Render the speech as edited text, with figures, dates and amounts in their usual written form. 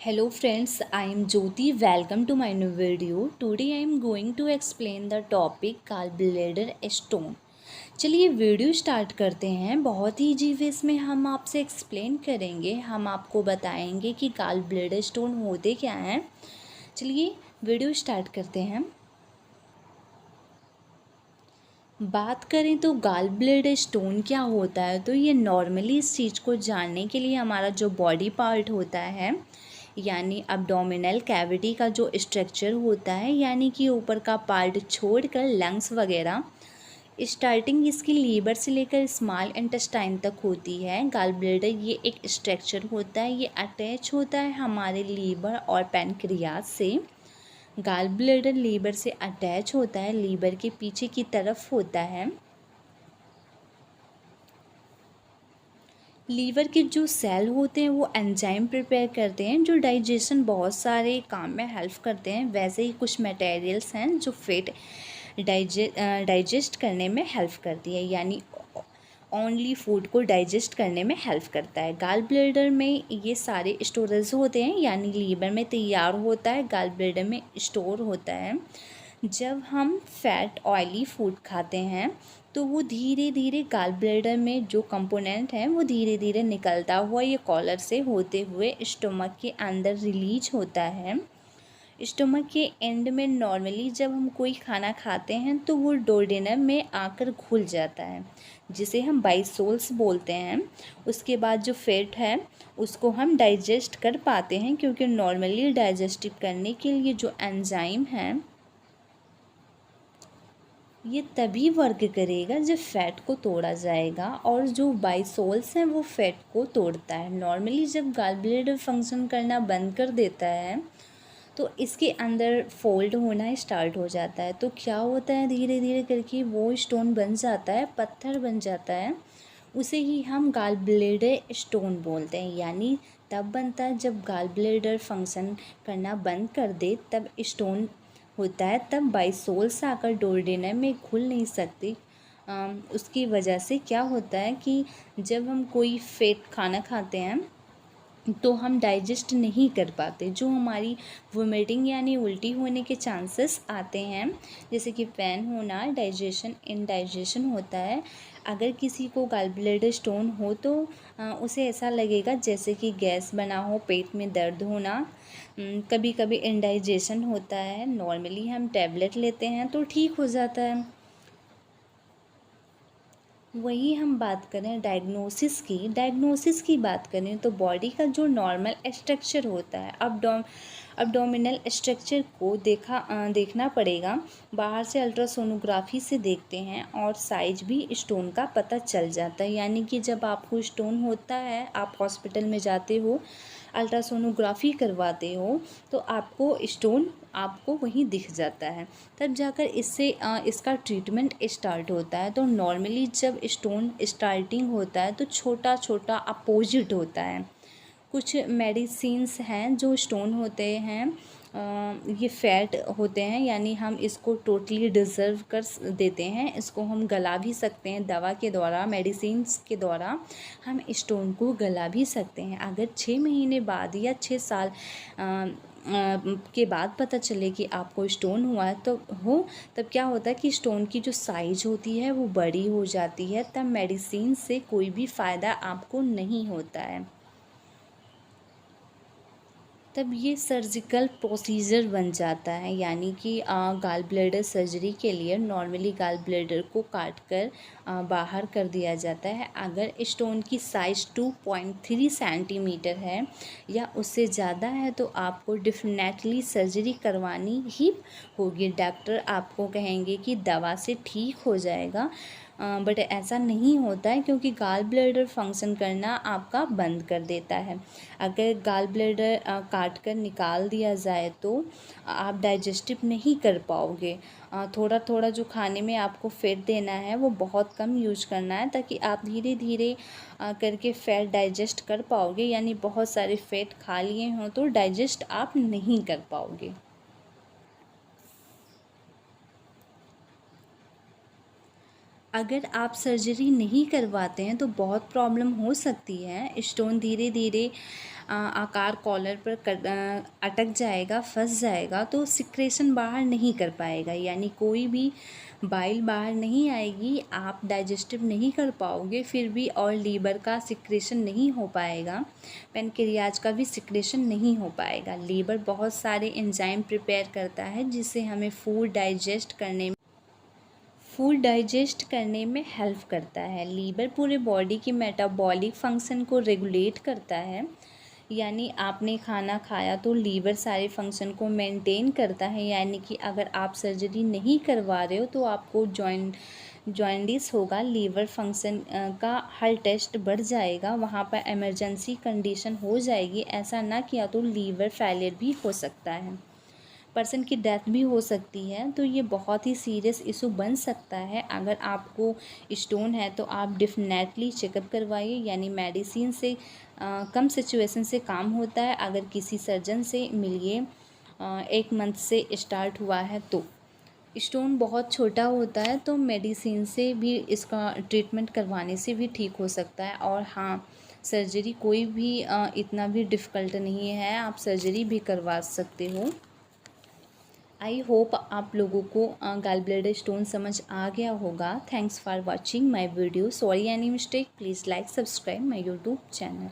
Hello friends, I am Jyoti. Welcome to my new video. Today I am going to explain the topic gallbladder stone. चलिए video start करते हैं। बहुत ही easy way में हम आपसे explain करेंगे। हम आपको बताएंगे कि gallbladder स्टोन होते क्या हैं। चलिए वीडियो स्टार्ट करते हैं। बात करें तो गाल ब्लेडर स्टोन क्या होता है, तो ये नॉर्मली इस चीज़ को जानने के लिए हमारा जो बॉडी पार्ट होता है यानी अब्डोमिनल कैविटी का जो स्ट्रक्चर होता है, यानी कि ऊपर का पार्ट छोड़कर लंग्स वगैरह, स्टार्टिंग इसकी लीवर से लेकर स्मॉल इंटेस्टाइन तक होती है। गाल ब्लेडर ये एक स्ट्रक्चर होता है, ये अटैच होता है हमारे लीवर और पैनक्रियाज से। गाल ब्लेडर लीवर से अटैच होता है, लीवर के पीछे की तरफ होता है। लीवर के जो सेल होते हैं वो एंजाइम प्रिपेयर करते हैं जो डाइजेशन बहुत सारे काम में हेल्प करते हैं। वैसे ही कुछ मटेरियल्स हैं जो फैट डाइजेस्ट करने में हेल्प करती है, यानी ओनली फूड को डाइजेस्ट करने में हेल्प करता है। गाल ब्लेडर में ये सारे स्टोरेज होते हैं, यानी लीवर में तैयार होता है, गाल ब्लेडर में स्टोर होता है। जब हम फैट ऑयली फूड खाते हैं तो वो धीरे धीरे गाल ब्लेडर में जो कंपोनेंट हैं वो धीरे धीरे निकलता हुआ ये कॉलर से होते हुए स्टमक के अंदर रिलीज होता है। स्टमक के एंड में नॉर्मली जब हम कोई खाना खाते हैं तो वो डोडेनम में आकर घुल जाता है, जिसे हम बाइसोल्स बोलते हैं। उसके बाद जो फैट है उसको हम डाइजेस्ट कर पाते हैं, क्योंकि नॉर्मली डाइजेस्टिव करने के लिए जो एंजाइम है ये तभी वर्क करेगा जब फैट को तोड़ा जाएगा, और जो बाइसोल्स हैं वो फैट को तोड़ता है। नॉर्मली जब गाल ब्लेडर फंक्शन करना बंद कर देता है तो इसके अंदर फोल्ड होना स्टार्ट हो जाता है। तो क्या होता है, धीरे धीरे करके वो स्टोन बन जाता है, पत्थर बन जाता है। उसे ही हम गाल ब्लेडर स्टोन बोलते हैं। यानी तब बनता है जब गाल ब्लेडर फंक्शन करना बंद कर दे, तब स्टोन होता है। तब बाइसोल्स आकर डोडेनम में घुल नहीं सकती। उसकी वजह से क्या होता है कि जब हम कोई फैट खाना खाते हैं तो हम डाइजेस्ट नहीं कर पाते, जो हमारी वोमिटिंग यानी उल्टी होने के चांसेस आते हैं, जैसे कि पेन होना, डाइजेशन इनडाइजेशन होता है। अगर किसी को गाल ब्लेडर स्टोन हो तो उसे ऐसा लगेगा जैसे कि गैस बना हो, पेट में दर्द होना, कभी कभी इनडाइजेशन होता है। नॉर्मली हम टैबलेट लेते हैं तो ठीक हो जाता है। वही हम बात करें डायग्नोसिस की बात करें तो बॉडी का जो नॉर्मल स्ट्रक्चर होता है, अब्डोमिनल स्ट्रक्चर को देखना पड़ेगा। बाहर से अल्ट्रासोनोग्राफी से देखते हैं और साइज भी स्टोन का पता चल जाता है। यानी कि जब आपको स्टोन होता है, आप हॉस्पिटल में जाते हो, अल्ट्रासोनोग्राफी करवाते हो, तो आपको स्टोन आपको वहीं दिख जाता है। तब जाकर इसका ट्रीटमेंट स्टार्ट होता है। तो नॉर्मली जब स्टोन स्टार्टिंग होता है तो छोटा छोटा अपोजिट होता है। कुछ मेडिसिन्स हैं जो स्टोन होते हैं, ये फैट होते हैं, यानी हम इसको टोटली डिज़र्व कर देते हैं। इसको हम गला भी सकते हैं दवा के द्वारा, मेडिसिन्स के द्वारा हम स्टोन को गला भी सकते हैं। अगर 6 महीने बाद या 6 साल के बाद पता चले कि आपको स्टोन हुआ है तब क्या होता है कि स्टोन की जो साइज होती है वो बड़ी हो जाती है। तब मेडिसिन से कोई भी फ़ायदा आपको नहीं होता है। तब ये सर्जिकल प्रोसीजर बन जाता है, यानी कि गाल ब्लेडर सर्जरी के लिए नॉर्मली गाल ब्लेडर को काट कर बाहर कर दिया जाता है। अगर स्टोन की साइज़ 2.3 सेंटीमीटर है या उससे ज़्यादा है तो आपको डेफिनेटली सर्जरी करवानी ही होगी। डॉक्टर आपको कहेंगे कि दवा से ठीक हो जाएगा, बट ऐसा नहीं होता है, क्योंकि गाल ब्लेडर फंक्शन करना आपका बंद कर देता है। अगर गाल ब्लेडर काट कर निकाल दिया जाए तो आप डाइजेस्टिव नहीं कर पाओगे। थोड़ा थोड़ा जो खाने में आपको फैट देना है वो बहुत कम यूज करना है, ताकि आप धीरे धीरे करके फैट डाइजेस्ट कर पाओगे। यानी बहुत सारे फैट खा लिए हों तो डाइजेस्ट आप नहीं कर पाओगे। अगर आप सर्जरी नहीं करवाते हैं तो बहुत प्रॉब्लम हो सकती है। स्टोन धीरे धीरे आकार कॉलर पर अटक जाएगा, फंस जाएगा, तो सिक्रेशन बाहर नहीं कर पाएगा, यानी कोई भी बाइल बाहर नहीं आएगी, आप डाइजेस्टिव नहीं कर पाओगे फिर भी, और लीवर का सिक्रेशन नहीं हो पाएगा, पेनक्रियाज का भी सिक्रेशन नहीं हो पाएगा। लीवर बहुत सारे एंजाइम प्रिपेयर करता है जिससे हमें फूड डाइजेस्ट करने में हेल्प करता है। लीवर पूरे बॉडी की मेटाबॉलिक फंक्शन को रेगुलेट करता है, यानी आपने खाना खाया तो लीवर सारे फंक्शन को मेंटेन करता है। यानी कि अगर आप सर्जरी नहीं करवा रहे हो तो आपको जॉइंडिस होगा, लीवर फंक्शन का हर टेस्ट बढ़ जाएगा, वहाँ पर इमरजेंसी कंडीशन हो जाएगी। ऐसा ना किया तो लीवर फेलियर भी हो सकता है, पर्सन की डेथ भी हो सकती है। तो ये बहुत ही सीरियस इशू बन सकता है। अगर आपको स्टोन है तो आप डेफिनेटली चेकअप करवाइए, यानी मेडिसिन से कम सिचुएशन से काम होता है। अगर किसी सर्जन से मिलिए, 1 मंथ से स्टार्ट हुआ है तो स्टोन बहुत छोटा होता है तो मेडिसिन से भी इसका ट्रीटमेंट करवाने से भी ठीक हो सकता है। और हाँ, सर्जरी कोई भी इतना भी डिफ़िकल्ट नहीं है, आप सर्जरी भी करवा सकते हो। आई होप आप लोगों को गॉल ब्लैडर स्टोन समझ आ गया होगा। Thanks for watching my video. Sorry any mistake, please like subscribe my YouTube channel.